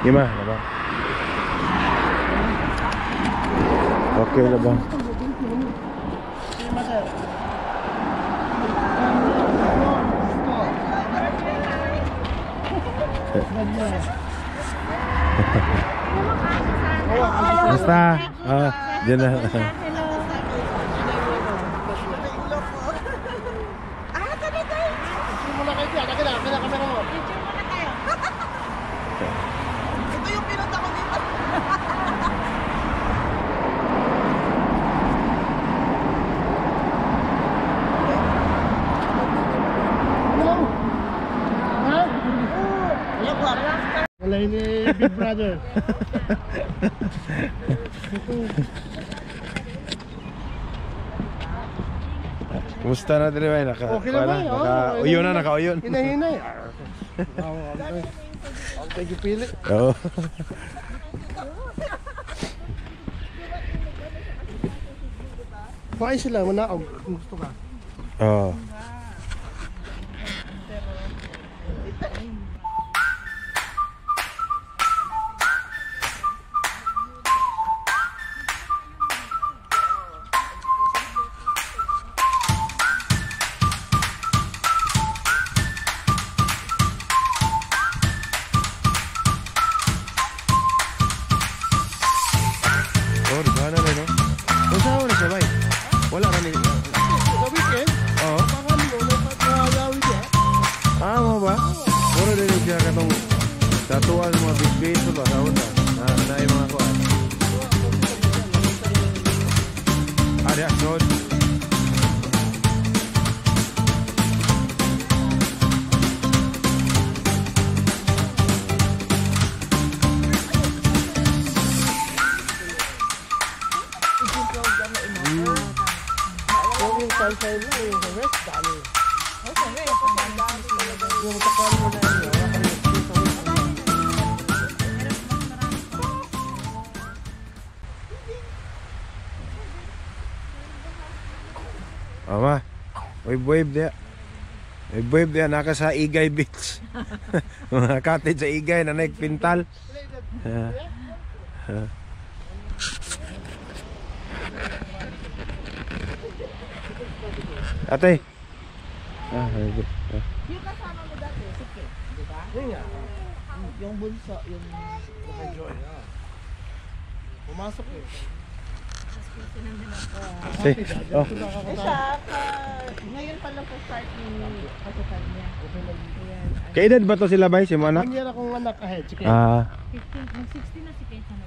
Gimana bang? Oke lah bang. Basta, dyan na. Wala ini Big Brother. Kumusta na din ba? Okay naman, Naka-uyon na, naka-uyon. Hinahinay. Ang pili. Oo. Kumain sila, manaog kung gusto ka. Oo. Oh, di mana na no? Usawa na siya bay. Wala ra ni. Sa weekend? Oo. Baka mo nagpapagawin siya. Mo ba? Puro din siya katong tatuan mga big base ba sa una. Na yung mga kuan. Ada nod. Yung sunshine na, yung rest, dami. Yung takan mo na yun, wala ka rin sa Ama. Wave dia. Wave dia naka sa Igay Beach. Mga cottage sa Igay na nagpintal. Ate. Yung kasama mo dati, si Kate, di ba? Yung bunso, yung... Pumasok eh. Oh. Siya, ngayon pa lang po start yung pasukan niya. Ayan. Kaedad ba to sila bay si mo anak? Hindi akong anak ahead, sige. 15, mag-16 na si Kate na